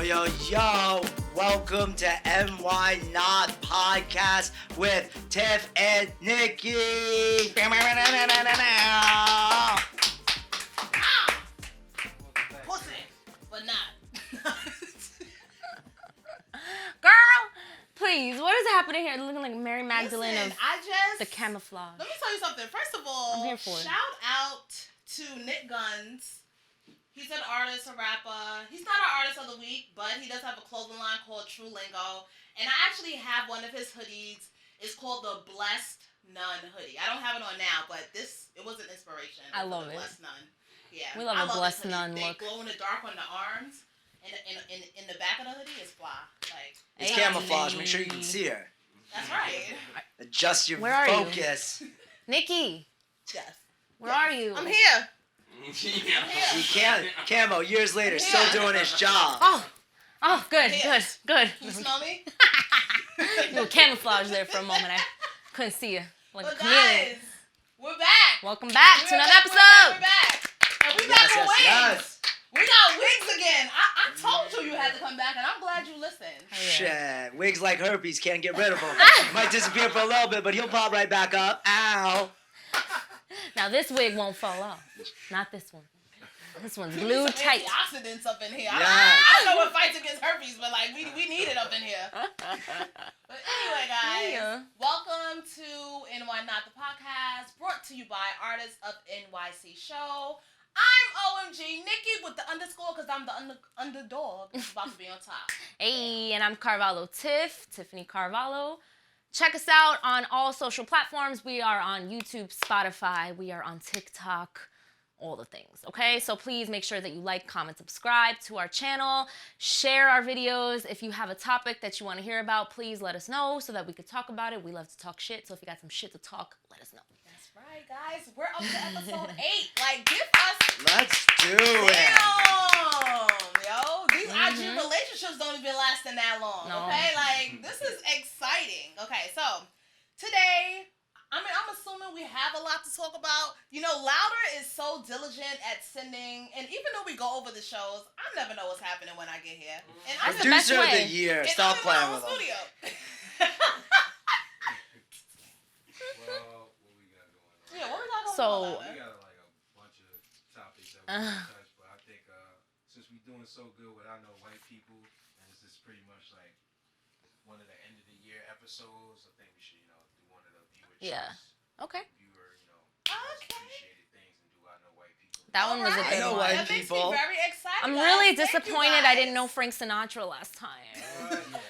Yo, welcome to NY Not Podcast with Tiff and Nikki. Pussy, but not. Girl, please, what is happening here? Looking like Mary Magdalene of the camouflage. Let me tell you something. First of all, I'm here for it. Shout out to Nick Guns. He's an artist, a rapper. He's not our artist of the week, but he does have a clothing line called True Lingo. And I actually have one of his hoodies. It's called the Blessed Nun hoodie. I don't have it on now, but it was an inspiration. I love it. Blessed Nun. Yeah. We love a Blessed Nun look. They glow in the dark on the arms. And in the back of the hoodie is fly. Like, it's camouflage. Make sure you can see her. That's right. Adjust your focus. Nikki. Yes. Where are you? I'm here. He can't. Camo, years later, still doing his job. Oh, good. Can you smell me? You were camouflage there for a moment. I couldn't see you. Like but a chameleon. guys, we're back. Welcome back to another episode. We're back. And we back with wigs. Yes. We got wigs again. I told you had to come back, and I'm glad you listened. Shit, wigs like herpes, can't get rid of them. Might disappear for a little bit, but he'll pop right back up. Ow. Now this wig won't fall off. Not this one. This one's glued tight. Antioxidants up in here. Yes. I don't know what fights against herpes, but like we need it up in here. But anyway, guys, welcome to NY Not the Podcast, brought to you by Artists of NYC Show. I'm OMG Nikki with the underscore because I'm the underdog. It's about to be on top. Hey, and I'm Carvalho Tiffany Carvalho. Check us out on all social platforms. We are on YouTube, Spotify. We are on TikTok, all the things, okay? So please make sure that you like, comment, subscribe to our channel. Share our videos. If you have a topic that you want to hear about, please let us know so that we could talk about it. We love to talk shit, so if you got some shit to talk, let us know. That's right, guys. We're up to episode 8. Like, give us... Let's do it. Damn, yo. These IG relationships don't even last that long, okay? Like, this is exciting. Okay, so, today... I'm assuming we have a lot to talk about. You know, Louda is so diligent at sending, and even though we go over the shows, I never know what's happening when I get here. And I'm Producer of the year. Stop playing with Well, him. what we got going on? Yeah, what we got going So, on? We got like a bunch of topics that we can touch, but I think since we're doing so good with I Know White People, and this is pretty much like one of the end of the year episodes, I think we should, do one of the viewer Okay. viewer, most appreciated things and do I Know White People. That one was a I good know one. white That makes people. me very excited. I'm guys. really Thank you, disappointed I guys. didn't know Frank Sinatra last time. Yeah, that's right.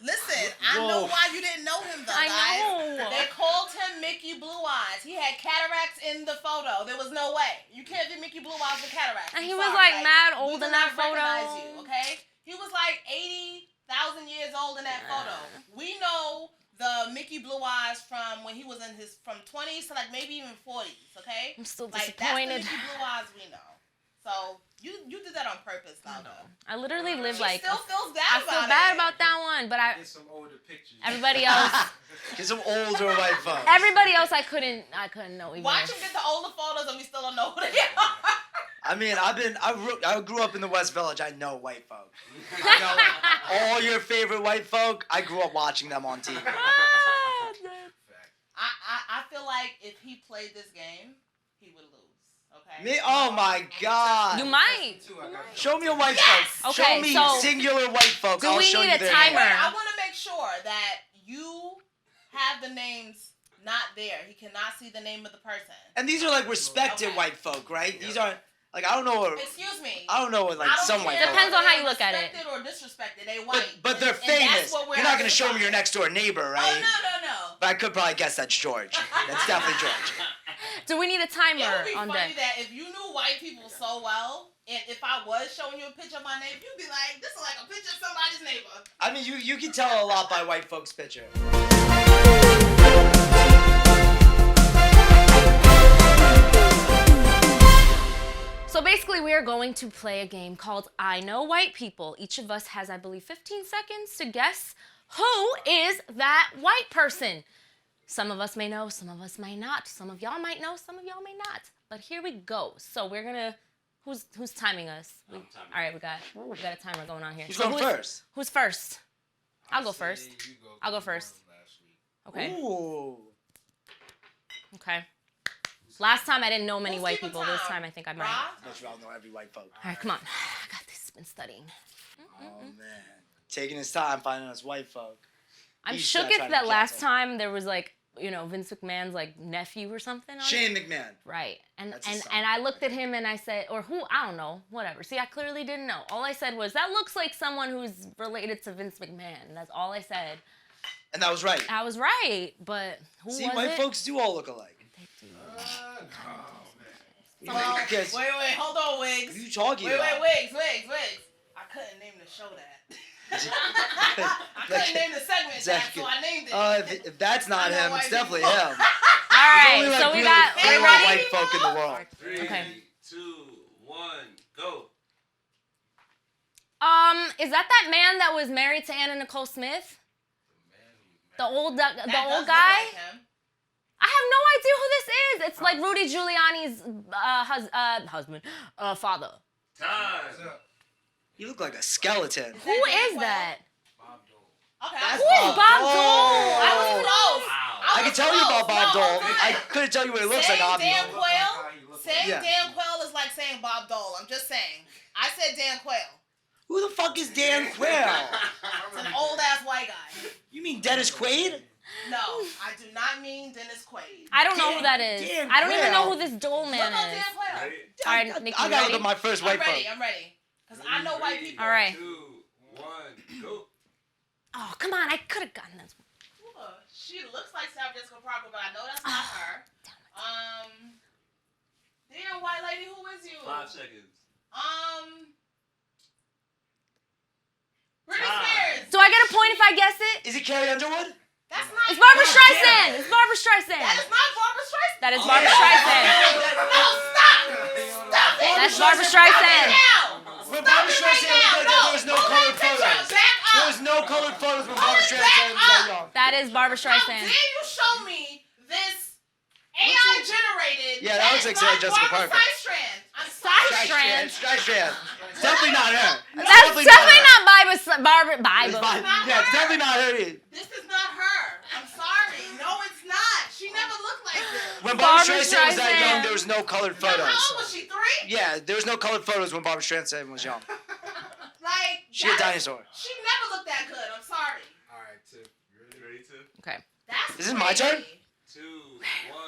Listen, I know why you didn't know him, though, I guys. know. They called him Mickey Blue Eyes. He had cataracts in the photo. There was no way. You can't be Mickey Blue Eyes with cataracts. And I'm he was sorry. like mad old we in do that not photo. recognize you, okay? He was like 80,000 years old in that photo. We know the Mickey Blue Eyes from when he was in his, from 20s to like maybe even 40s, okay? I'm still Like, disappointed. that's the Mickey Blue Eyes we know. So, you did that on purpose, Louda. I literally live She like... still feels bad I about feel it. bad about that one, but Get some older pictures. everybody else Get some older white folks. I couldn't know even. Watch him get the older photos and we still don't know who they are. I mean, I grew up in the West Village. I know white folk. I know all your favorite white folk. I grew up watching them on TV. I feel like if he played this game, he would lose. Okay. Me? Oh my God. You might. Show me a white folk. Okay, Show me so singular white folk. do I'll we show need you a their timer? name. I want to make sure that you have the names not there. He cannot see the name of the person. And these are like respected Okay. white folk, right? These aren't like I don't know. Excuse me. I don't know what like I don't some white care folk. Depends on whether how you they're look at it. Respected or disrespected, they white. But they're And that's famous. what we're You're not gonna show me your identifying. next door neighbor, right? Oh no. But I could probably guess that's George. That's definitely George. Do we need a It timer would be on funny deck? that if you knew white people so well, and if I was showing you a picture of my neighbor, you'd be like, this is like a picture of somebody's neighbor. I mean, you can tell a lot by white folks' picture. So basically, we are going to play a game called I Know White People. Each of us has, I believe, 15 seconds to guess who is that white person. Some of us may know, some of us may not. Some of y'all might know, some of y'all may not. But here we go. So we're gonna Who's timing us? I'm timing. All right, we got a timer going on here. Who's So going first? Who's first? I'll go say first. you go, I'll go 'cause you won first. last week. Okay. Ooh. Okay. Last time I didn't know many Who's white keeping people. This time? time I think I might. Rob? Bet you all know every white folk. All right, come on. I got this. Been studying. Oh man, taking his time finding us white folk. I'm He's shook trying if to that last cancel. time there was like, Vince McMahon's like nephew or something. On it. Shane McMahon. Right. And That's his son. and I looked at him and I said, or who, I don't know, whatever. See, I clearly didn't know. All I said was, that looks like someone who's related to Vince McMahon. That's all I said. And that was right. I was right, but who See, was white it? folks do all look alike. They do. Well, Because- wait, hold on, What Wigz. are you talking Wait, about? Wigz. I couldn't name the show that. I couldn't name the segment that, so I named it. If that's not I know him, white it's definitely people. him. All There's right, only, like, so we really got, four we ready? white folk in the world. 3, Okay. 2, 1, go. Is that man that was married to Anna Nicole Smith? The old That does look guy? like him. I have no idea who this is. It's like Rudy Giuliani's husband, father. Time. You look like a skeleton. Who is that? Okay, That's Who is Bob Dole. Dole? I was close. Wow. I can tell you about Bob No, Dole. hold on. I couldn't tell you what he looks like, Saying Dan obviously. Quayle, saying Yeah. Dan Quayle is like saying Bob Dole. I'm just saying. I said Dan Quayle. Who the fuck is Dan Quayle? It's an old ass white guy. You mean Dennis Quaid? No, I do not mean Dennis Quaid. I don't know who that is. Dan I don't even know Quayle. who this Dole Look man up is. Dan Quayle. Ready? All right, Nikki, I gotta ready? look at my first white folk. I'm ready. Because I know white people. All right. 2, 1, go. Oh, come on. I could have gotten this. Ooh, she looks like Sarah Jessica Parker, but I know that's not her. Damn, white lady, who is you? 5 seconds. Britney Time. Spears. Do I get a point if I guess it? Is it Carrie Underwood? That's not. It's Barbara God Streisand. damn. It's Barbara Streisand. That is not Barbara Streisand. That is Barbara Streisand. No, stop. Stop it. That's Barbara Streisand. Now. When Stop Barbara it right Streisand now. was there was no Pull colored that picture. photos. Back up. There was no colored photos when Barbara Streisand was that young. That is Barbara How dare Streisand. you show me this AI generated? Yeah, that looks like Sarah Jessica Parker. Streisand. I'm Streisand. Streisand. It's definitely not her. It's That's definitely her. not Barbara. It's Bible. fine. not Yeah, it's her. definitely not her. either. This is not her. I'm sorry. No, it's not. She never looked like this. When Barbara Barbara Streisand was that Streisand. young, there was no colored How photos. old was she? 3? Yeah, there was no colored photos when Barbara Streisand was young. Like She a that is- dinosaur. She never looked that good. I'm sorry. Alright, Tiff. You ready? Ready to? Okay. That's This is my turn? crazy. 2, 1,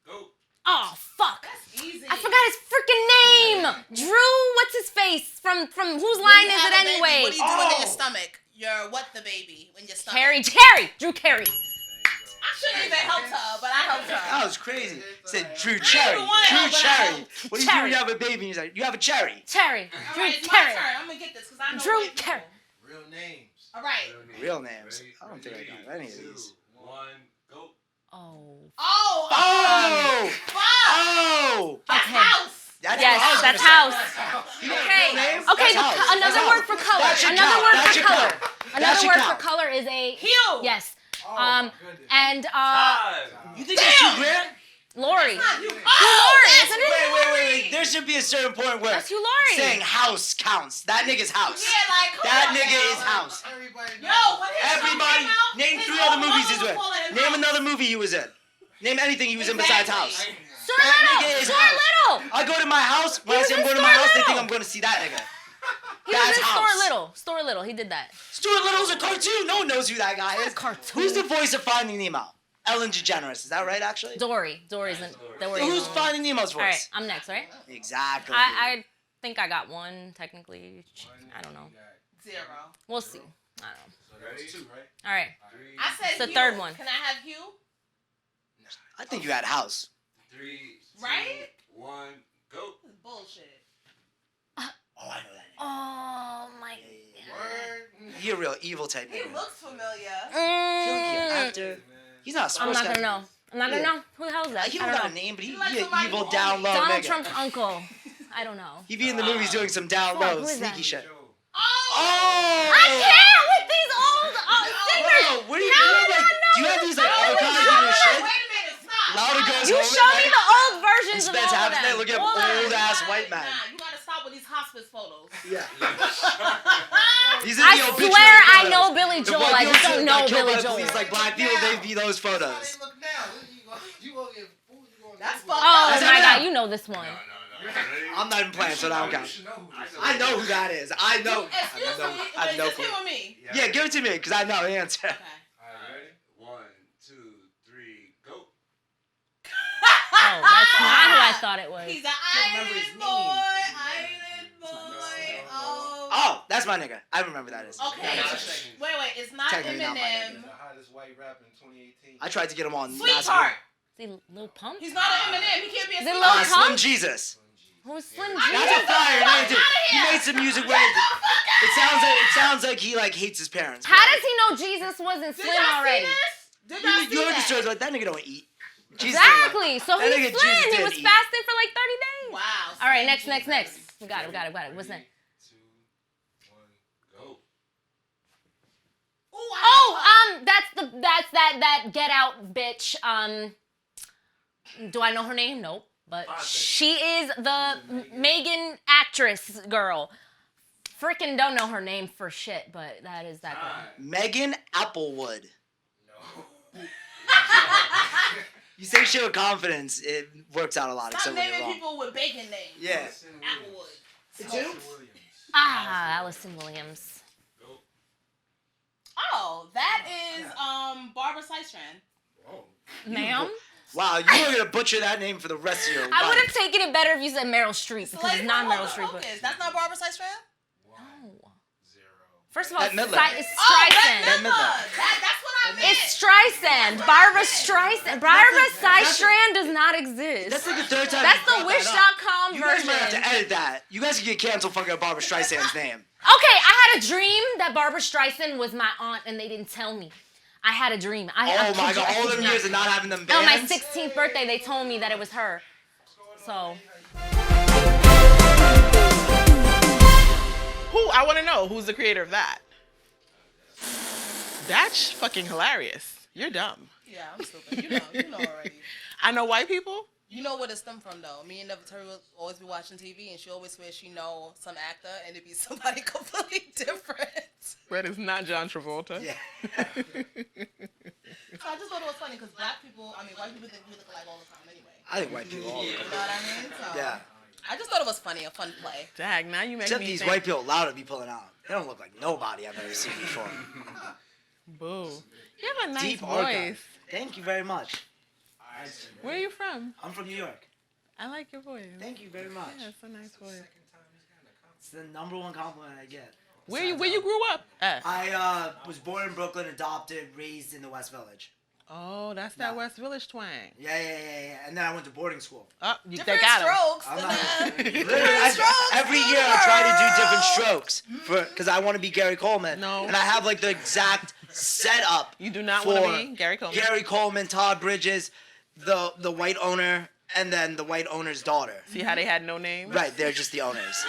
go. Oh fuck. That's easy. I forgot his freaking name. Drew. What's his face? From whose line is it anyway? What are you doing in Oh. your stomach? Your what the baby in your stomach? Carrie. Drew Carey. I shouldn't even helped her, but I helped her. That was crazy. He said Drew Cherry. even wanna Drew help, but I Cherry. helped. What do you do when Cherry. you have a baby? He's like, you have a cherry. Terry. All Drew right, it's Carey. my turn. I'm gonna get this because I know Drew white people. Carey. Real names. All right. Real names. Ready? I don't think I got any of these. 2, 1, go. Oh. Oh. Oh! Fuck. Oh! That's Okay. house. That's Yes, what I was that's gonna house. say. You know Okay. real names? Okay. That's house. That's Another house. word for color. That should Another count. word That for should color. count. That Another should word count. for color is a Hue. yes. Oh, my goodness. And Time. You think it's Hugh Grant? Lori. Not you. Hugh Oh, Laurie, that's isn't it? Wait. There should be a certain point where That's Hugh Laurie. saying house counts. That nigga's house. Yeah, like come That on nigga now. is house. Everybody Yo, knows. when his show Everybody, came out, name his 3 whole other movies mother he's was in. calling him Name house. another movie he was in. Name anything he was in besides House. Exactly. Stuart That nigga Little. is Stuart house. Little. I go to my house. When I was say I'm in going to my Stuart house, they think Little. I'm going to see that nigga. He That's was in house. Stuart Little. He did that. Stuart Little's a cartoon. No one knows who that guy is. cartoon. Who's the voice of Finding Nemo? Ellen DeGeneres. Is that right, actually? Dory. Dory's in. Dory. Who's Finding Nemo's All right. voice? I'm next, right? Exactly. I think I got one technically. I don't know. 0. We'll see. I don't know. So that was 2, right? All right. 3, I said It's the Hugh. third one. Can I have Hugh? I think you had House. 3, 2, Right? 1, go. This is bullshit. Oh, I know that name. Oh my. Word. You're a real evil type He nigga. looks familiar. I feel like you're an Mm. actor. He's not a I'm sports not guy. gonna know. I'm not gonna Yeah. know. Who the hell is that? He I don't don't got a know. name, but he He like be an somebody evil who down only- low Donald nigga. Trump's uncle. I don't know. He be in the movies doing some down Fuck, low, who is sneaky that? shit. Joe. Oh! I can't with these old singers. Whoa, what do you How do? did I Like, know do you have this these like song? archives in your shit? Wait a minute, stop. Louda goes You home show at me night the old and versions of spends all half of the day them. looking at All of them. old ass white man. Nah, you gotta with these hospice photos. Yeah. I swear I know Billy Joel. I just don't know Billy Joel. Police, like black people, they be those That's how photos. they look now. You gonna get food. That's Google. fucked Oh up. my God, you know this one. I'm not even playing, so that don't count. I know who that is. I know. Excuse me, I but know just him or me? Yeah, give it to me, because I know the answer. Okay. Alright, ready? 1, 2, 3, go. Oh, that's not who I thought it was. He's an remember his island name. boy, island boy. Oh. Oh, that's my nigga. I remember that is. Okay. Wait, it's not Technically not my Eminem. The hottest white rapper in 2018. I tried to get him on. Sweetheart. Is he Lil Pump? He's not an Eminem. He can't be a Is it sweetheart. Lil Slim Pump? Jesus. Who's Slim That's Jesus? a fire name too. He here. made some music where it sounds like he like hates his parents. How does he know Jesus wasn't Did Slim y'all already? see this? Did y'all see You heard the that? stories like that nigga don't eat. Jesus Exactly. So That he's nigga Jesus Slim. He didn't was eat. fasting for like 30 days. Wow. All right, next. We got it. What's next? 2, 1, go. Ooh, That's that Get Out bitch. Do I know her name? Nope. But she is the Megan actress girl. Freaking don't know her name for shit, but that is that girl. Megan Applewood. No. You say shit with confidence, it works out a lot. Stop Except when you're naming wrong. people with bacon names. Yeah. Applewood. Did you? Allison Williams. Go. Oh, that is Barbara Streisand. Whoa. Ma'am? Wow, you were gonna butcher that name for the rest of your life. I would have taken it better if you said Meryl Streep, because it's not Meryl Streep. But That's not Barbara Streisand? 1, no. 0. First of all, Bette Midler. it's Oh, Streisand. Bette Midler. That's what I meant. It's Streisand. Barbara Streisand. Barbara Streisand does not exist. That's like the third time. That's you the brought that up. Wish.com You guys version. might have to edit that. You guys can get canceled fucking up Barbara Streisand's name. Okay, I had a dream that Barbara Streisand was my aunt and they didn't tell me. I had a dream. Oh my god, all them years of not having them On bands. my 16th birthday, they told me that it was her. So, I want to know who's the creator of that. That's fucking hilarious. You're dumb. Yeah, I'm stupid. You know already. I know white people. You know where it stemmed from, though. Me and Nevertari will always be watching TV, and she always swears she know some actor, and it be somebody completely different. But it's not John Travolta. Yeah. So I just thought it was funny, because white people think we look alike all the time anyway. I think white people all You know what I mean? So Yeah. I just thought it was funny, a fun play. Dag, now you make Except me these think. white people allowed to be pulling out. They don't look like nobody I've ever seen before. Boo. You have a nice Deep voice. archive. Thank you very much. Where are you from? I'm from New York. I like your voice. Thank you very much. Yeah, it's a nice voice. It's the #1 compliment I get. Where you grew up? I was born in Brooklyn, adopted, raised in the West Village. Oh, that's that West Village twang. Yeah. And then I went to boarding school. Oh, they Different got him. strokes. I'm than not- that. Literally, strokes, every year I try to do different girl. strokes because I want to be Gary Coleman. No. And I have like the exact setup. You do not for want to be Gary Coleman. Gary Coleman, Todd Bridges, the white owner, and then the white owner's daughter. See how they had no names? Right, they're just the owners.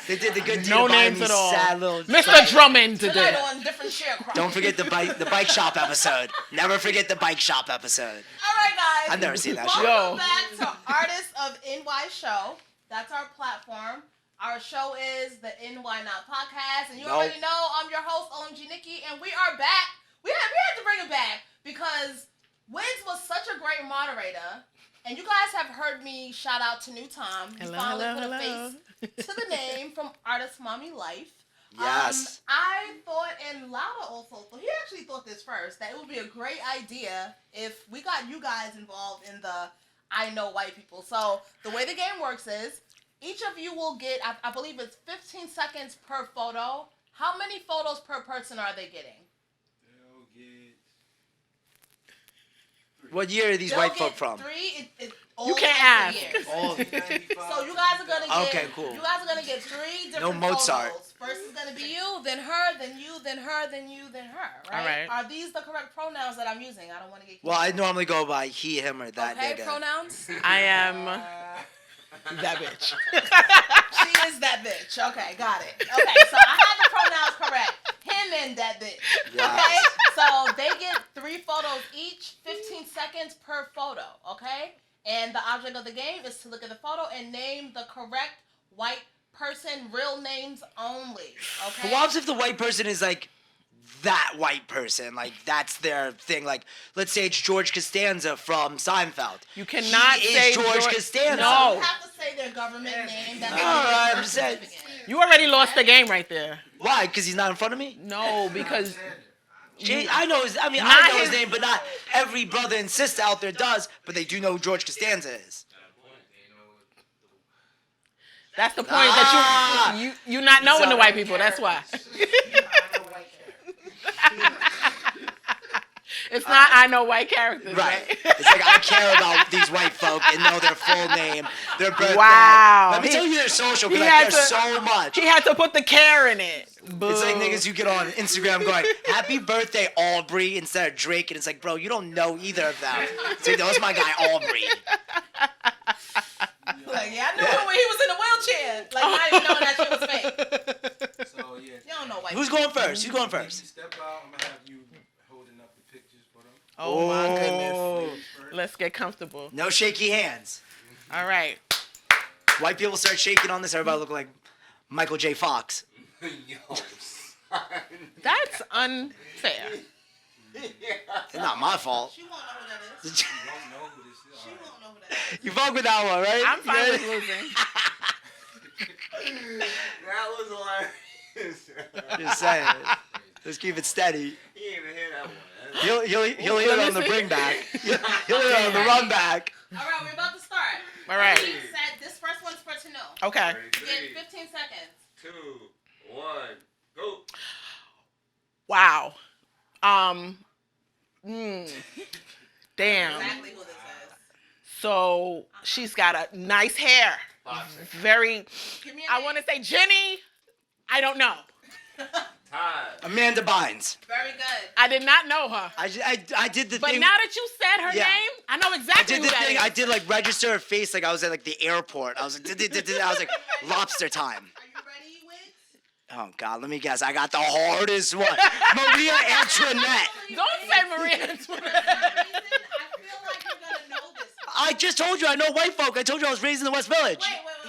They did the good deed No of buying names these at all. sad little. Mr. Drummond Tonight today. on different sharecropping. Don't forget the bike shop episode. Never forget the bike shop episode. All right, guys. I've never seen that shit. Welcome Yo. back to Artists of NY Show. That's our platform. Our show is the NY Now podcast, and you already know I'm your host, OMG Nikki, and we are back. We had to bring it back because Wigz was such a great moderator, and you guys have heard me shout out to new Thom. He finally put a face to the name from Artist Mommy Life. Yes. I thought, and Louda also thought, he actually thought this first, that it would be a great idea if we got you guys involved in the I Know White People. So the way the game works is, each of you will get, I believe it's 15 seconds per photo. How many photos per person are they getting? They'll get What year are these They'll white get folk from? 3. All You can't types of ask. years. All So you guys are gonna get. Okay, cool. You guys are gonna get 3 different Mozart. photos. First is gonna be you, then her, then you, then her, then you, then her. Right? All right. Are these the correct pronouns that I'm using? I don't want to get. Well, I normally go by he, him, or that Okay, nigga. pronouns. I am that bitch. She is that bitch. Okay, got it. Okay, so I had the pronouns correct. Him and that bitch. Yes. Okay, so they get 3 photos each, 15 seconds per photo. Okay, and the object of the game is to look at the photo and name the correct white person, real names only. Okay. But what happens if the white person is like that white person? Like that's their thing. Like let's say it's George Costanza from Seinfeld. You cannot He say is George Costanza. No. You have to say their government name. That's All right, I'm just saying. You already lost the game right there. Why? Because he's not in front of me? No, because I know his. I mean, Not I know his his- name, but not every brother and sister out there does. But they do know who George Costanza is. that's the point that you not knowing the white people. That's why. It's not I know white characters. Right. It's like I care about these white folk and know their full name, their birthday. Wow. Let me tell you their social He because I had care to- so much. He had to put the care in it. It's like niggas who get on Instagram going, "Happy birthday, Aubrey," instead of Drake, and it's like, bro, you don't know either of them. It's like, that's my guy, Aubrey. Like, yeah, I knew him when he was in the wheelchair. Like, not even knowing that shit was fake. So yeah. You don't know white Who's going first? Who's going first? Step out. I'm gonna have you holding up the pictures for them. Oh my goodness. Ladies first. Let's get comfortable. No shaky hands. All right. White people start shaking on this, everybody look like Michael J. Fox. Yo, That's unfair. It's not my fault. She won't know who that is. You don't know who this is. She All right. won't know who that is. You fuck with that one, right? I'm fine You with ready? losing. that was hilarious. Just saying. Let's keep it steady. He didn't even hear that one. He'll hear it on the bring back. He'll hear it on the run back. All right, we're about to start. All right. He said this first one's for Tunu. Okay. You get 15 seconds. 2, 1, go. Wow. Damn. Exactly who this is. So she's got a nice hair. 5 seconds. Very. Give me a I name. want to say Jenny. I don't know. Time. Amanda Bynes. Very good. I did not know her. I did the But thing. now that you said her Yeah. name, I know I exactly did who the that thing. is. I did like register her face like I was at like the airport. I was like, I was like lobster time. Are you ready, Wigz? Oh God, let me guess. I got the hardest one. Maria Antoinette. Don't say Maria For Antoinette. some reason, I feel like you're gonna know this one. I just told you I know white folk. I told you I was raised in the West Village.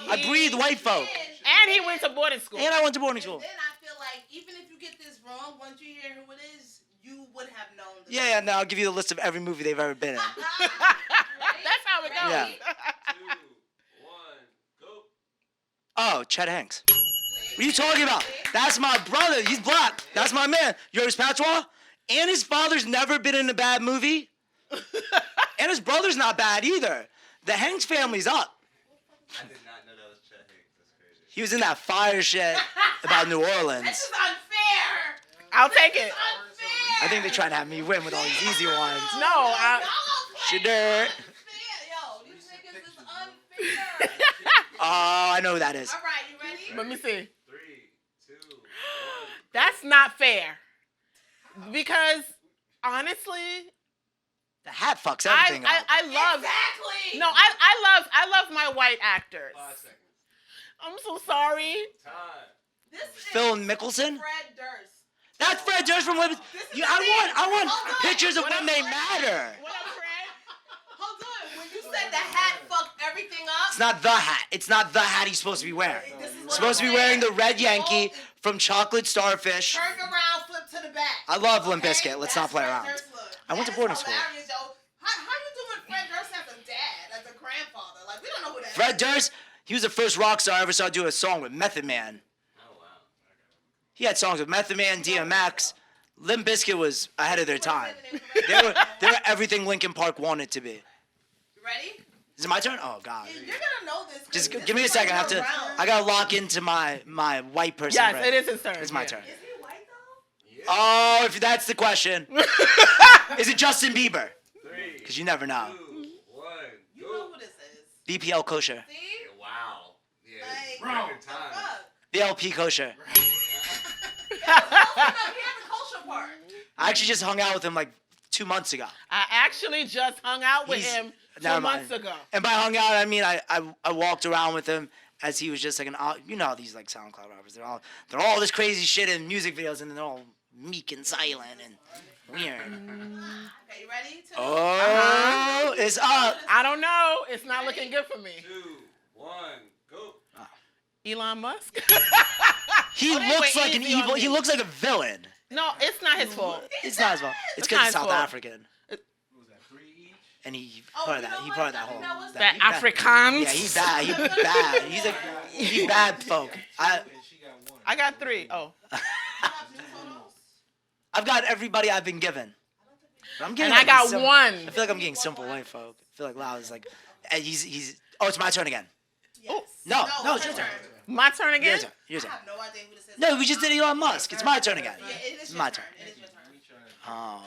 Wait. I breathe white folk. And he went to boarding school. And I went to boarding school. Then I feel like even if you get this wrong, once you hear who it is, you would have known this. Yeah, no, I'll give you the list of every movie they've ever been in. That's how it goes. Yeah. 2, 1, go. Oh, Chet Hanks. What are you talking about? That's my brother. He's black. That's my man. You heard his patois? And his father's never been in a bad movie. And his brother's not bad either. The Hanks family's up. I did not know that was Chet Hanks. That's crazy. He was in that fire shit about New This Orleans. is unfair. I'll take it. Unfair. I think they're trying to have me win with all these easy ones. No, I, Shadur. Yo, these niggas is unfair. Oh, I know who that is. All right, you ready? let me see. 3, 2, 1. That's not fair. Because honestly, The hat fucks I everything up. love Exactly. No, I love my white actors. 5 seconds. I'm so sorry. Time. This is Phil Mickelson? Fred Durst. That's Fred Durst from Living. This is Yeah, the thing. I want Hold on. pictures of What when up, they Fred? matter. What up, Fred? Hold on. When you said the hat fucked everything up, It's not the hat. It's not the hat he's supposed to be wearing. this is what He's supposed to be I'm wearing saying. the red Yankee Hold- from Chocolate Starfish. Turn around, flip to the back. I love Limp Okay? Bizkit. Let's That's not play Fred around. Durst's look. I went to That boarding is school. hilarious, yo. How you doing Fred Durst as a dad, as a grandfather? Like, we don't know who that is. Fred Durst, he was the first rock star I ever saw do a song with Method Man. Oh, wow. He had songs with Method Man, DMX. Limp Bizkit was ahead of their time. They They were everything Linkin Park wanted to be. You ready? Is it my turn? Oh God. You're gonna know this. 'cause Just this give me a is second. like your round. I gotta lock into my white person. Yes, brain. it is his turn. It's my Yeah. turn. Is he white though? Yeah. Oh, if that's the question. Is it Justin Bieber? 3, Because you never know. 2, 1, You go. know who this is. BPL kosher. See? Yeah, wow. Yeah. Like, Bro. Record time. fuck. BLP kosher. He had the culture part. I actually just hung out with him like 2 months ago. I actually just hung out with He's- him never 2 mind. months ago. And by hung out, I mean I walked around with him as he was just like you know how these like SoundCloud rappers. They're all this crazy shit in music videos, and then they're all meek and silent and weird. Okay, you ready? Oh, it's up. I don't know. It's not looking good for me. 2, 1, go. Elon Musk? He they looks went like an easy on evil. me. He looks like a villain. No, it's not his fault. It's not his fault. It's It's because not he's his South fault. African, What was that, 3 each? and he Oh, part of you that. know He what? part of that I think whole. that was That he bad. Afrikaans. Yeah, he's bad. He's bad. He's bad folk. And she got 1. I got 3. Oh. I've got everybody I've been given. But I'm getting. And I got some- 1. I feel like I'm getting simple white folk. I feel like Louda is like, he's. Oh, it's my turn again. Yes. No, No, it's your turn. My turn Your again? turn. Your I turn. have no idea who this is. No, we just did Elon Musk. It's my turn again. Yeah, it is It's your my turn. turn. It is your turn. Oh.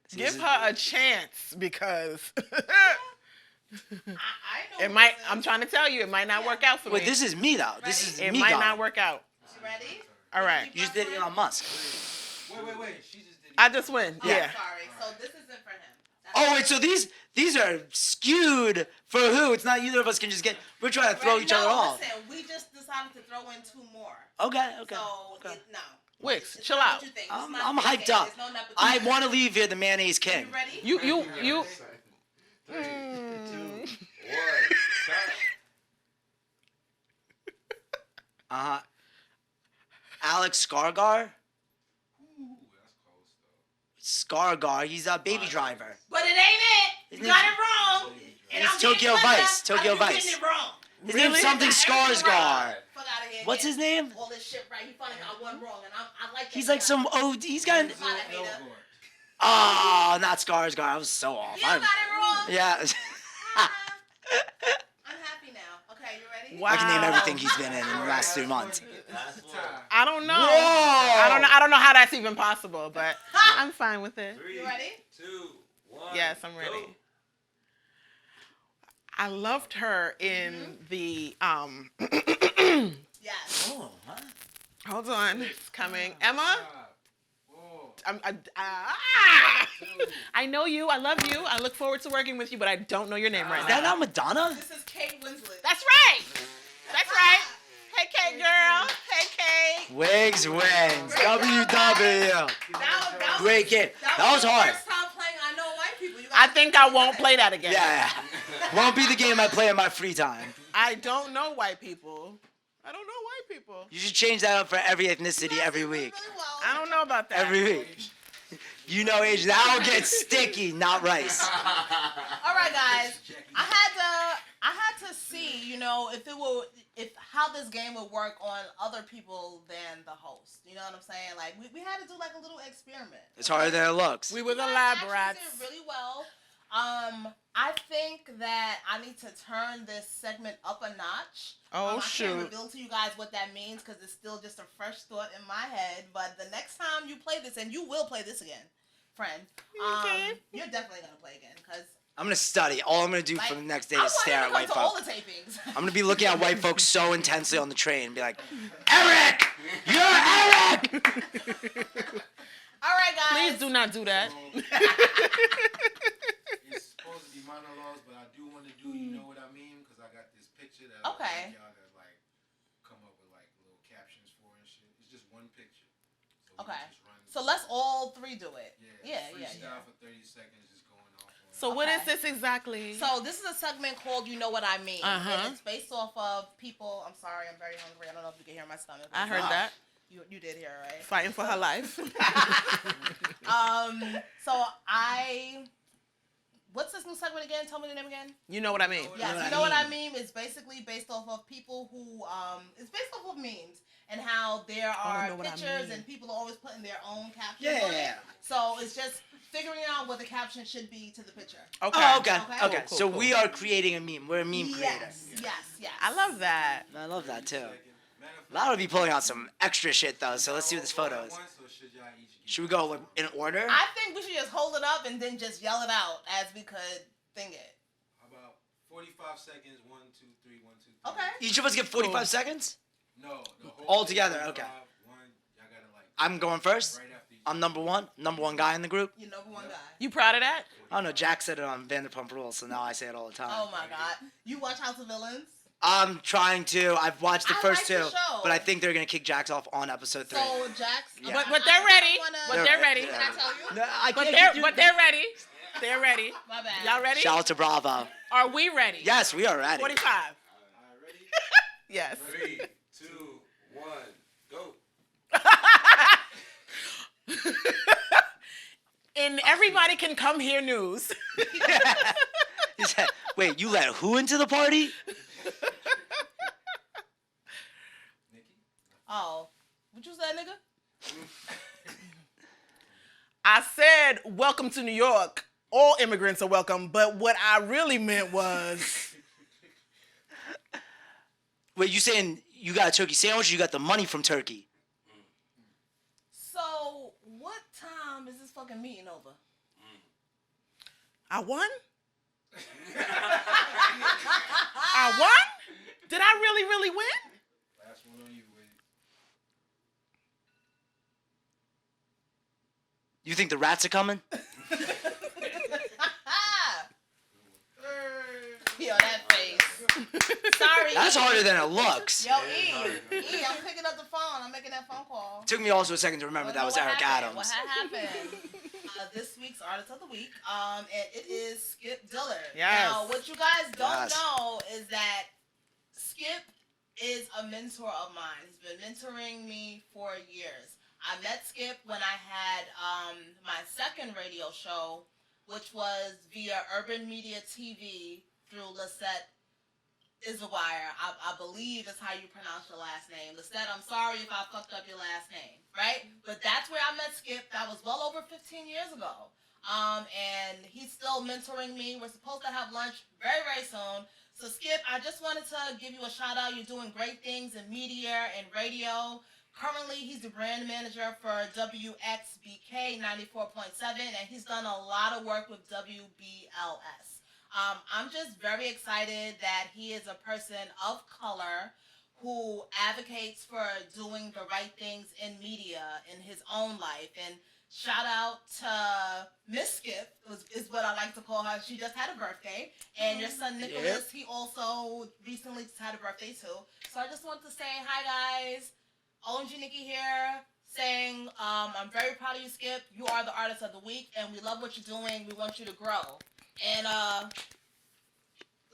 See, Give this her a chance because I know it who might. this I'm is. trying to tell you, it might not work out for Wait, me. this is me though. This is It me. might gone. not work out. You ready? All right. You just did Elon Musk. Wait. She just did. I just win. Yeah. Yeah. Sorry. So this isn't for him. Oh wait, so these are skewed for who? It's not either of us can just get. We're trying to throw each other off. Listen, we just decided to throw in 2 more. Okay. So Okay. no. Wix, It's chill not out. what you think. I'm It's not what you hyped think. up. It's no nepotism. I want to leave here the mayonnaise king. You ready? You. 3, 2, 1. Alex Skargar. Ooh, that's close though. Skargar. He's a baby driver. But it ain't it. You got it wrong. And It's I'm getting Tokyo cut Vice. up. Tokyo I'm Vice. getting it wrong. His Really? name's something Got everything Skarsgård. right. Fuck out of here. What's his name? All this shit right. He finally got one wrong, and I like that. He's like guy. some OD. He's got. Fuck outta here. Oh, not Skarsgård. I was so off. You got it wrong. Yeah. I'm happy now. Okay, you ready? Wow. I can name everything he's been in the last 3 months. I don't know. Whoa. I don't know how that's even possible, but I'm fine with it. 3, You ready? 2, 1. Yes, I'm ready. Go. I loved her in the Yes. Oh, huh? Hold on, it's coming. Emma. Oh, I know you. I love you. I look forward to working with you, but I don't know your name right Is that now. not Madonna? This is Kate Winslet. That's right. That's right. Hey, Kate girl. Hey, Kate. Wigz wins. WW. That Great game. That was the hard. First time playing I Know White People. You I gotta think think I about won't it. play that again. Yeah. Won't be the game I play in my free time. I don't know white people. I don't know white people. You should change that up for every ethnicity You guys every did week. really well. I don't know about that. Every week. You know, Asian. That'll get sticky, not rice. All right, guys. I had to see, if how this game would work on other people than the host. You know what I'm saying? Like we had to do like a little experiment. It's harder than it looks. We were the You lab guys rats. actually did really well. I think that I need to turn this segment up a notch. Oh, I can't shoot. reveal to you guys what that means because it's still just a fresh thought in my head. But the next time you play this, and you will play this again, friend, Okay. you're definitely gonna play again because I'm gonna study. All I'm gonna do for the next day is stare at white to all folks. the tapings. I'm gonna be looking at white folks so intensely on the train and be like, Eric! You're Eric! All right, guys. Please do not do that. it's supposed to be monologues, but I do want to do, you know what I mean? Because I got this picture that I Okay. want y'all to like come up with like little captions for and shit. It's just one picture. So we Okay. just run- So let's all three do it. Yeah. freestyle for 30 seconds, just going off on So what is Okay. this exactly? So this is a segment called You Know What I Mean. Uh-huh. And it's based off of people. I'm sorry, I'm very hungry. I don't know if you can hear my stomach. I heard Wow. that. You did hear, right? Fighting for her life. What's this new segment again? Tell me the name again. You know what I mean. Yes, What You I Know What I Mean. Mean is basically based off of people who, it's based off of memes and how there are Know What I pictures Mean. and people are always putting their own captions Yeah. on it. So it's just figuring out what the caption should be to the picture. Okay. Oh, okay. Okay. Okay. Cool, So cool. we are creating a meme. We're a meme creator. Yes. I love that. I love that too. Matter of Louda will be pulling out some extra shit though, so let's see what this photo is. Once, or should y'all each get Should we go in order? I think we should just hold it up and then just yell it out as we could thing it. How about 45 seconds? 1, 2, 3, 1, 2, 3. Okay. Each of us get 45 seconds? No, the whole All thing, together, 45, okay. 1, y'all gotta like. I'm going first. Right after each. I'm number one guy in the group. You're number one guy. You proud of that? I don't know, Jack said it on Vanderpump Rules, so now I say it all the time. Oh my God. You watch House of Villains? I'm trying to. I've watched the I first like two, the show. but I think they're gonna kick Jax off on episode 3. So Jax. Yeah. But they're ready. But they're They're- ready. Can I tell you? No, I But can't. they're ready. They're ready. My bad. Y'all ready? Shout out to Bravo. Are we ready? Yes, we are ready. 45. Alright, ready? Yes. 3, 2, 1, go. And everybody can come hear news. He said, wait, you let who into the party? Oh, what you said, nigga? I said, welcome to New York. All immigrants are welcome. But what I really meant was... Wait, you saying you got a turkey sandwich or you got the money from Turkey? So, what time is this fucking meeting over? I won? I won? Did I really win? Last one on you, Wade. You think the rats are coming? Yo, that face. Sorry. That's harder than it looks. Yo, I'm picking up the phone. I'm making that phone call. It took me also a second to remember that was Eric Adams. What happened? This week's Artist of the Week, and it is Skip Dillard. Yes. Now, what you guys don't Yes. know is that Skip is a mentor of mine. He's been mentoring me for years. I met Skip when I had my second radio show, which was via Urban Media TV through Lisette Isawire. I believe is how you pronounce your last name. Lisette, I'm sorry if I fucked up your last name, right? But that's where I met Skip. That was well over 15 years ago. And he's still mentoring me. We're supposed to have lunch very, very soon. So Skip, I just wanted to give you a shout out. You're doing great things in media and radio. Currently, he's the brand manager for WXBK 94.7, and he's done a lot of work with WBLS. I'm just very excited that he is a person of color who advocates for doing the right things in media in his own life. And shout out to Miss Skip, is what I like to call her. She just had a birthday. And your son Nicholas, he also recently just had a birthday too. So I just want to say hi, guys. OMG Nikki here, saying I'm very proud of you, Skip. You are the Artist of the Week, and we love what you're doing. We want you to grow. And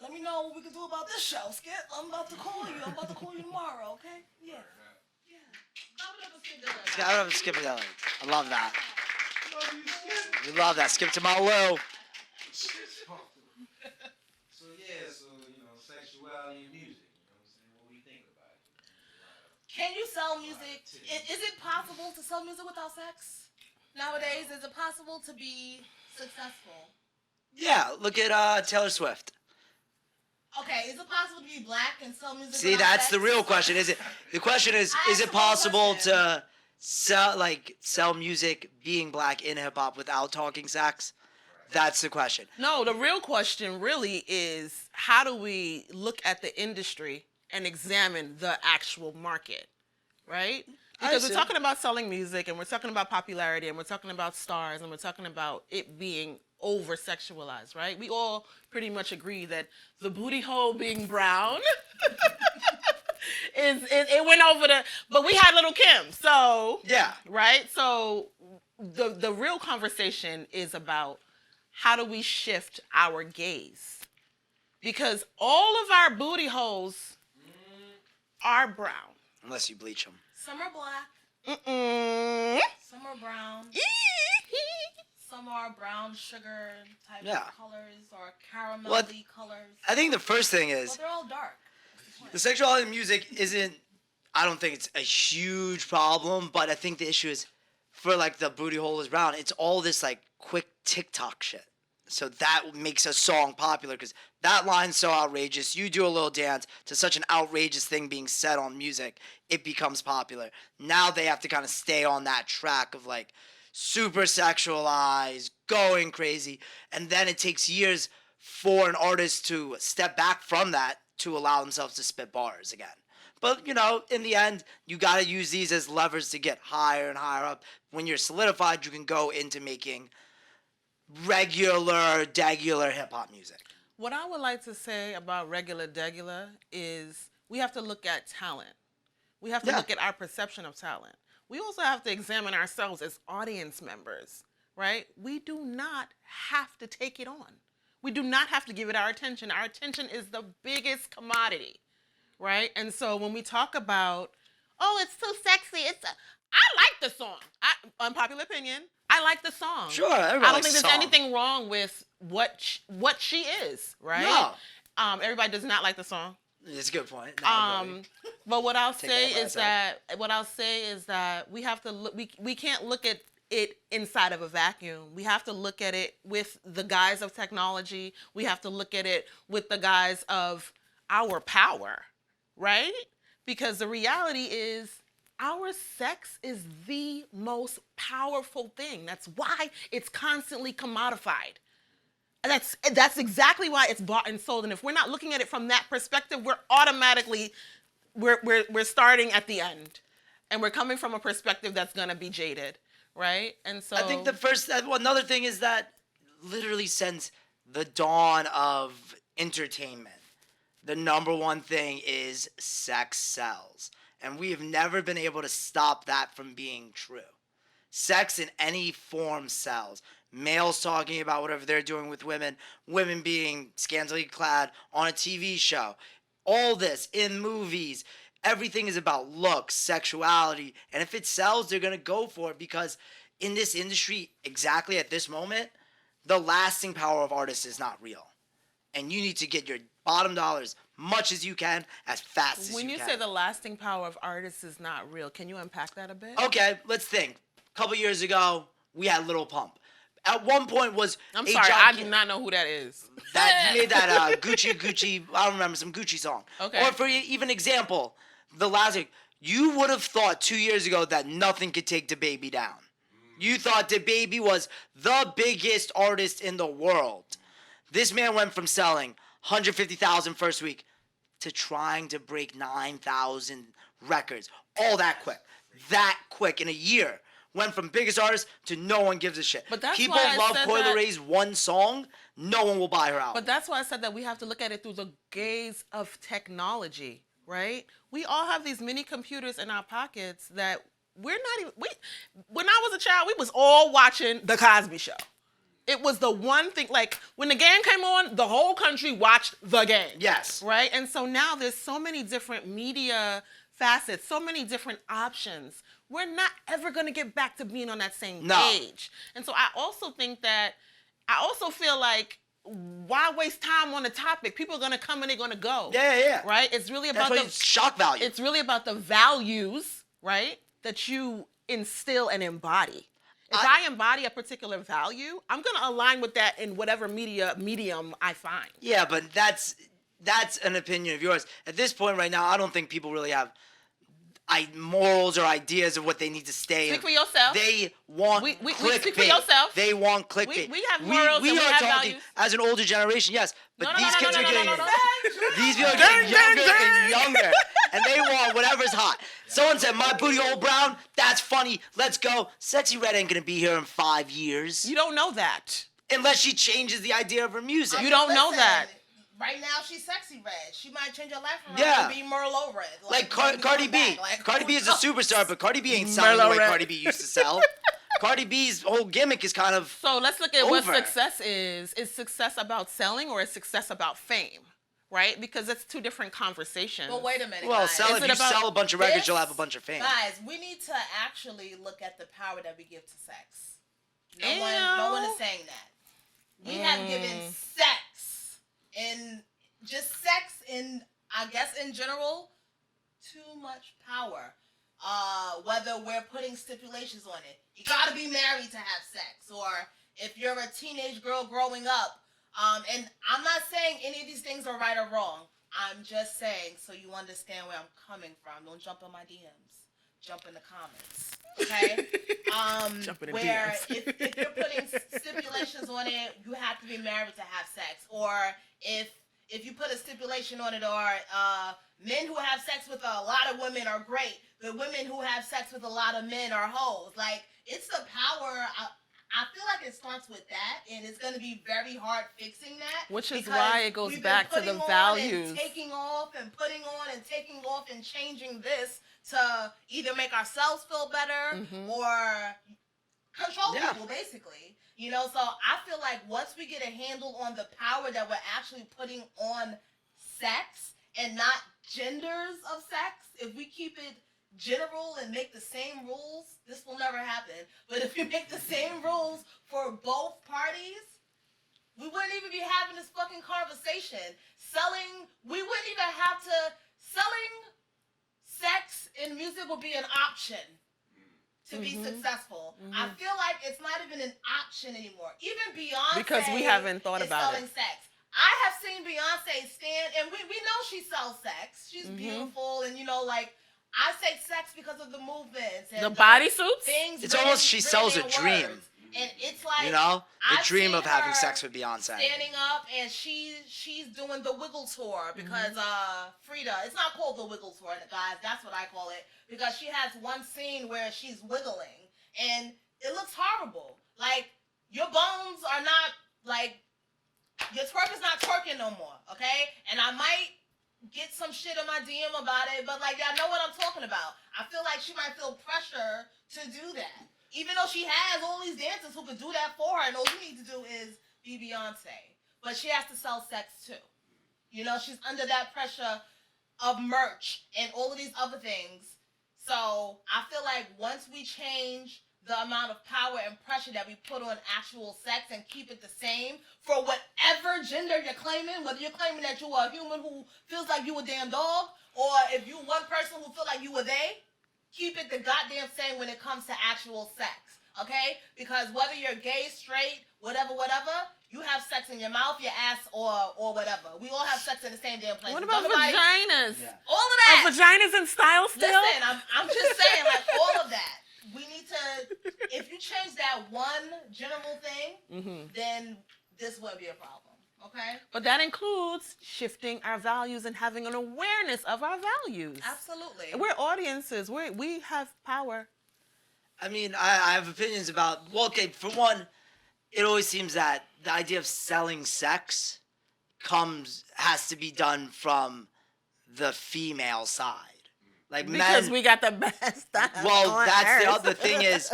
let me know what we can do about this show, Skip. I'm about to call you. I'm about to call you tomorrow, okay? Yeah. Shout out to Skip Dillard. I love that. We love that. Skip to my Lou. So yeah, sexuality and music. You know what I'm saying? What do you think about it? Can you sell music? Is it possible to sell music without sex? Nowadays, is it possible to be successful? Yeah, look at Taylor Swift. Okay, is it possible to be black and sell music See, without that's sex? the real question. The question is asked it the wrong possible question. to sell music being black in hip hop without talking sex? That's the question. No, the real question really is how do we look at the industry and examine the actual market, right? Because we're talking about selling music and we're talking about popularity and we're talking about stars and we're talking about it being over-sexualized, right? We all pretty much agree that the booty hole being brown it went over but we had Little Kim, so Yeah. right? So the real conversation is about how do we shift our gaze? Because all of our booty holes are brown. Unless you bleach them. Some are black, Mm-mm. some are brown, some are brown sugar type Yeah. of colors or caramelly Well, colors. I think the first thing is But they're all dark. the sexuality in music isn't, I don't think it's a huge problem, but I think the issue is for like the booty hole is brown, it's all this like quick TikTok shit. So that makes a song popular because that line's so outrageous. You do a little dance to such an outrageous thing being said on music, it becomes popular. Now they have to kind of stay on that track of like super sexualized, going crazy. And then it takes years for an artist to step back from that to allow themselves to spit bars again. But, in the end, you got to use these as levers to get higher and higher up. When you're solidified, you can go into making regular, degular hip-hop music. What I would like to say about regular degular is we have to look at talent. We have to look at our perception of talent. We also have to examine ourselves as audience members, right? We do not have to take it on. We do not have to give it our attention. Our attention is the biggest commodity, right? And so when we talk about, oh, it's too sexy, I like the song. Unpopular opinion, I like the song. Sure, everybody I don't likes think the there's song. anything wrong with what she is, right? No. Everybody does not like the song. It's a good point. No, But what I'll Take say that is that we have to look. We can't look at it inside of a vacuum. We have to look at it with the guise of technology. We have to look at it with the guise of our power, right? Because the reality is our sex is the most powerful thing. That's why it's constantly commodified. That's exactly why it's bought and sold. And if we're not looking at it from that perspective, we're automatically we're starting at the end, and we're coming from a perspective that's gonna be jaded, right? And so I think another thing is that literally since the dawn of entertainment, the number one thing is sex sells, and we have never been able to stop that from being true. Sex in any form sells. Males talking about whatever they're doing with women, women being scantily clad on a TV show. All this in movies, everything is about looks, sexuality, and if it sells, they're going to go for it because in this industry, exactly at this moment, the lasting power of artists is not real. And you need to get your bottom dollar as much as you can, as fast as you can. When you say the lasting power of artists is not real, can you unpack that a bit? Okay, let's think. A couple years ago, we had Lil Pump. At one point was I'm sorry, I do not know who that is. That you made that Gucci. I don't remember some Gucci song. Okay. Or for even example, the last thing, you would have thought 2 years ago that nothing could take DaBaby down. You thought DaBaby was the biggest artist in the world. This man went from selling 150,000 first week to trying to break 9,000 records. All that quick. That quick in a year. Went from biggest artist to no one gives a shit. But that's People why I love said Coi that- Leray's one song. No one will buy her album. But that's why I said that we have to look at it through the gaze of technology, right? We all have these mini computers in our pockets that we're not even. When I was a child, we was all watching The Cosby Show. It was the one thing, like when the game came on, the whole country watched the game. Yes. Right? And so now there's so many different media facets, so many different options. We're not ever going to get back to being on that same page. And so I also feel like, why waste time on a topic? People are going to come and they're going to go. Yeah. Right? It's really about That's shock value. It's really about the values, right, that you instill and embody. If I embody a particular value, I'm going to align with that in whatever medium I find. Yeah, but that's an opinion of yours. At this point right now, I don't think people really have morals or ideas of what they need to stay in. Speak for yourself. They want we clickbait. speak for yourself. They want clickbait. We have morals and we are have talking values. as an older generation, yes, but these kids are getting these people are Gang, getting gang, younger gang. and younger, and they want whatever's hot. Someone said, "My booty hole brown." That's funny. Let's go. Sexy Red ain't gonna be here in 5 years You don't know that. unless she changes the idea of her music. You don't know that. Right now, she's Sexy Red. She might change her life around Yeah. and be Merlot Red. Like maybe Cardi come B. back. Like, Cardi B is a who knows? superstar, but Cardi B ain't selling the Merlot way Red. Cardi B used to sell. Cardi B's whole gimmick is kind of So let's look at what Over. success is. Is success about selling or is success about fame? Right? Because it's two different conversations. But wait a minute, well, guys. if you sell a bunch of records, you'll have a bunch of fame. Guys, we need to actually look at the power that we give to sex. No Ew. one is saying that. We have given sex and just sex in, I guess in general, too much power. Whether we're putting stipulations on it. You gotta be married to have sex. Or if you're a teenage girl growing up, and I'm not saying any of these things are right or wrong. I'm just saying so you understand where I'm coming from. Don't jump in my DMs. Jump in the comments. Okay? Jump in the where DMs. if you're putting stipulations on it, you have to be married to have sex. Or if you put a stipulation on it, or men who have sex with a lot of women are great, but women who have sex with a lot of men are hoes. Like, it's the power. I feel like it starts with that, and it's going to be very hard fixing that. Which is because why it goes we've been back to the putting on values. And taking off and putting on and taking off and changing this to either make ourselves feel better or control people, basically. You know, so I feel like once we get a handle on the power that we're actually putting on sex and not genders of sex, if we keep it general and make the same rules, this will never happen. But if you make the same rules for both parties, we wouldn't even be having this fucking conversation. We wouldn't even have to, selling sex in music would be an option to be successful. I feel like it's not even an option anymore. Even Beyonce Because we haven't thought about selling sex. I have seen Beyonce stand, and we know she sells sex. She's beautiful, and I say sex because of the movements and the bodysuits. Things. It's almost she sells a dream. Words. And it's like the I've dream of seen having her sex with Beyonce. standing up, and she's doing the Wiggle tour because Frida. It's not called the Wiggle tour, guys. That's what I call it, because she has one scene where she's wiggling, and it looks horrible. Like, your bones are not like, your twerk is not twerking no more. Okay, and I might get some shit on my DM about it, but y'all know what I'm talking about. I feel like she might feel pressure to do that. Even though she has all these dancers who could do that for her, and all you need to do is be Beyonce. But she has to sell sex too. She's under that pressure of merch and all of these other things. So I feel like once we change the amount of power and pressure that we put on actual sex and keep it the same for whatever gender you're claiming, whether you're claiming that you are a human who feels like you a damn dog, or if you one person who feel like you a they, keep it the goddamn same when it comes to actual sex, okay? Because whether you're gay, straight, whatever, you have sex in your mouth, your ass, or whatever. We all have sex in the same damn place. What about vaginas? Yeah. All of that. Are vaginas in style still? Listen, I'm just saying, all of that. We need to, if you change that one general thing, then this wouldn't be a problem, okay? But that includes shifting our values and having an awareness of our values. Absolutely. We're audiences. We have power. I mean, I have opinions about, okay, for one, it always seems that the idea of selling sex has to be done from the female side. Like Because men, we got the best. well, that's earth. the other thing is,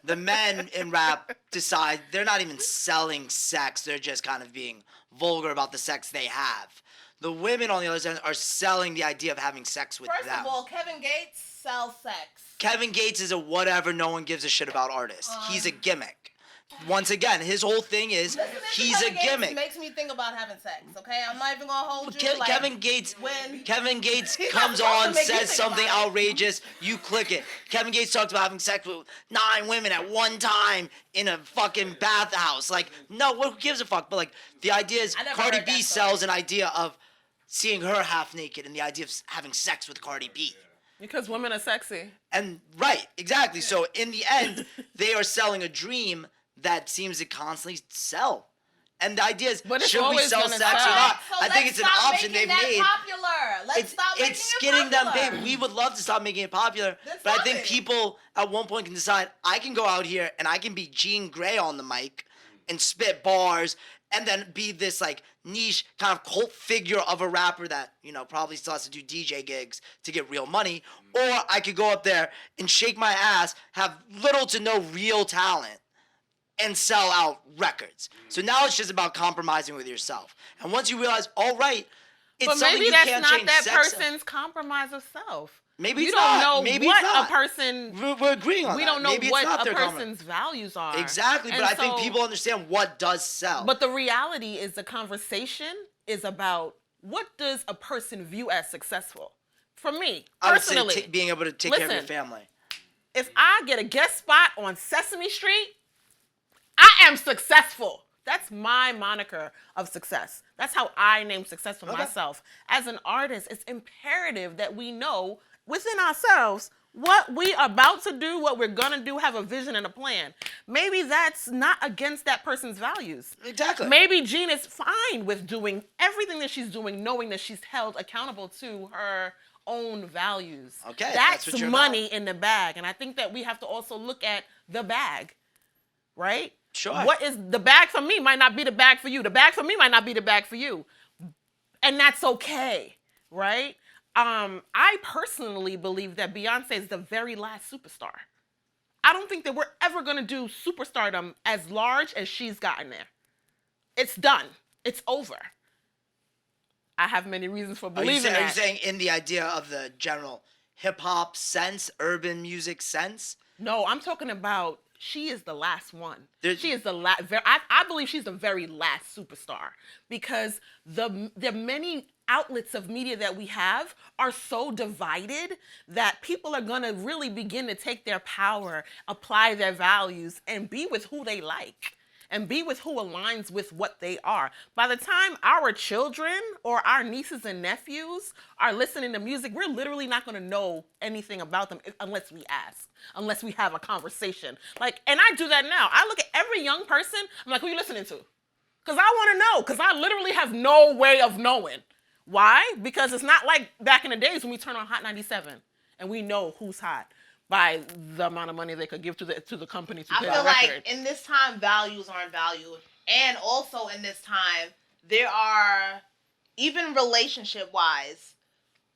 the men in rap decide they're not even selling sex. They're just kind of being vulgar about the sex they have. The women, on the other hand, are selling the idea of having sex with First them. of all, Kevin Gates sells sex. Kevin Gates is a whatever, no one gives a shit about artist. He's a gimmick. Once again, his whole thing is he's a gimmick. It makes me think about having sex, okay? I'm not even gonna hold you. Kevin Gates He's comes not supposed on, to make you says think something about it. outrageous, you click it. Kevin Gates talks about having sex with 9 women at one time in a fucking bathhouse. Like, no, who gives a fuck? But like, the idea is I never Cardi heard B that story. sells an idea of seeing her half naked and the idea of having sex with Cardi B. Because women are sexy. And right, exactly. So in the end, they are selling a dream that seems to constantly sell. And the idea is, But it's should we always sell gonna sex or sell. not? So I think let's it's an stop option making they've that made. Popular. Let's stop making It's it getting them popular. paid. We would love to stop making it popular, Then but I stop think it. people at one point can decide, I can go out here and I can be Jean Grey on the mic and spit bars and then be this like niche kind of cult figure of a rapper that, probably still has to do DJ gigs to get real money. Or I could go up there and shake my ass, have little to no real talent, and sell out records. So now it's just about compromising with yourself. And once you realize, all right, it's But something maybe you that's can't not change that sex. person's compromise of self. Maybe you it's don't not. know Maybe what it's not. a person. We're agreeing on We that. don't know Maybe it's what not a their compromise. person's values are. Exactly, but And I think so- people understand what does sell. But the reality is, the conversation is about what does a person view as successful. For me, I would say personally, being able to take care of your Listen. family. if I get a guest spot on Sesame Street, I am successful. That's my moniker of success. That's how I name success for myself. As an artist, it's imperative that we know within ourselves what we are about to do, what we're gonna do, have a vision and a plan. Maybe that's not against that person's values. Exactly. Maybe Jean is fine with doing everything that she's doing, knowing that she's held accountable to her own values. Okay, That's what you're money in the bag. And I think that we have to also look at the bag, right? Sure. What is the bag for me might not be the bag for you. The bag for me might not be the bag for you. And that's okay, right? I personally believe that Beyonce is the very last superstar. I don't think that we're ever going to do superstardom as large as she's gotten there. It's done. It's over. I have many reasons for Are you, believing are you that. saying in the idea of the general hip hop sense, urban music sense? No, I'm talking about she is the last one. There- She is the last. I believe she's the very last superstar because the many outlets of media that we have are so divided that people are gonna really begin to take their power, apply their values, and be with who they like. And be with who aligns with what they are. By the time our children or our nieces and nephews are listening to music, we're literally not going to know anything about them unless we ask, unless we have a conversation. Like, and I do that now. I look at every young person, I'm like, who you listening to? Because I want to know, because I literally have no way of knowing. Why? Because it's not like back in the days when we turn on Hot 97 and we know who's hot by the amount of money they could give to the company to play the feel record. like in this time, values aren't valued. And also in this time, there are, even relationship-wise,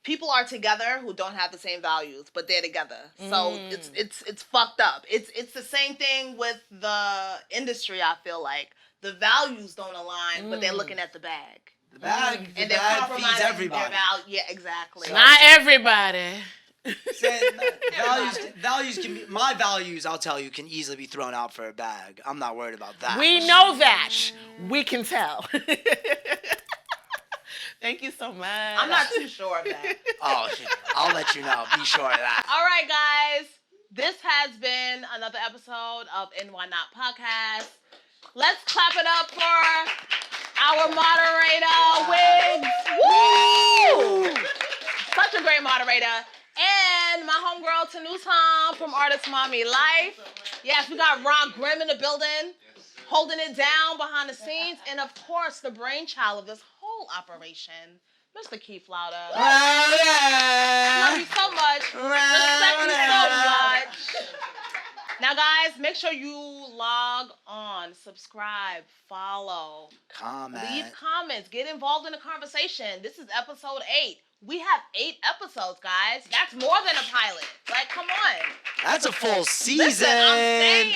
people are together who don't have the same values, but they're together. So it's fucked up. It's the same thing with the industry, I feel like. The values don't align, but they're looking at the bag. The bag, the And they're bag feeds compromising everybody. their value. Yeah, exactly. Not everybody. Values can be, my values, I'll tell you, can easily be thrown out for a bag. I'm not worried about that. We know that. We can tell. Thank you so much. I'm not too sure of that. Oh, I'll let you know. Be sure of that. All right, guys. This has been another episode of NY Not Podcast. Let's clap it up for our moderator, Wigz. Woo! Such a great moderator. And my homegirl, Tunu Thom from Artist Mommy Life. Yes, we got Ron Grimm in the building, holding it down behind the scenes. And, of course, the brainchild of this whole operation, Mr. Keef Louda. Love you so much. Respect you so much. Now, guys, make sure you log on, subscribe, follow, Comment. leave comments, get involved in the conversation. This is episode 8. We have 8 episodes, guys. That's more than a pilot. Like, come on. That's a full season. Listen, I'm saying,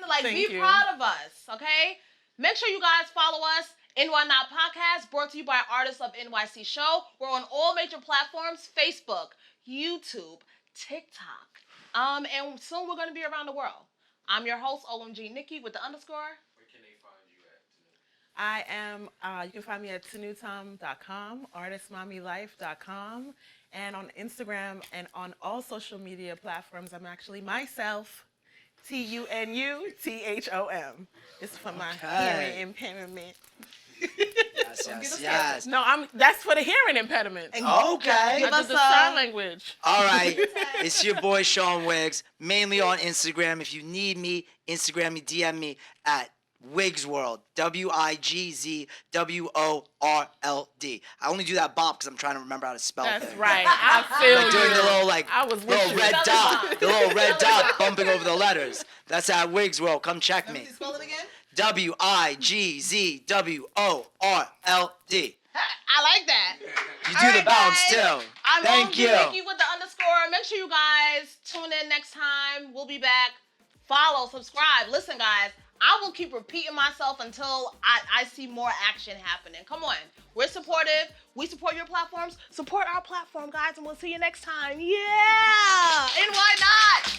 like, Thank be you. proud of us, okay? Make sure you guys follow us. NY Not Podcast, brought to you by Artists of NYC Show. We're on all major platforms, Facebook, YouTube, TikTok. And soon we're going to be around the world. I'm your host, OMG Nikki, with the underscore. Where can they find you at? I am, you can find me at tunutom.com, artistmommylife.com, and on Instagram and on all social media platforms, I'm actually myself, TUNUTHOM. It's for my hearing impairment. Yes. No, that's for the hearing impediment. Okay. Give I us do the sign language. All right. It's your boy, Sean Wigz, mainly on Instagram. If you need me, Instagram me, DM me at WigzWorld, WIGZWORLD. I only do that bop because I'm trying to remember how to spell That's things. right. I feel Like doing the little I was with little you. red dot, the little red dot bumping over the letters. That's at WigzWorld. Come check me. Spell it again. WIGZWORLD. I like that. You do All the right, bounce guys. too. I'm Thank OMG you. Nikki with the underscore. Make sure you guys tune in next time. We'll be back. Follow, subscribe. Listen, guys, I will keep repeating myself until I see more action happening. Come on. We're supportive. We support your platforms. Support our platform, guys, and we'll see you next time. Yeah. And why not?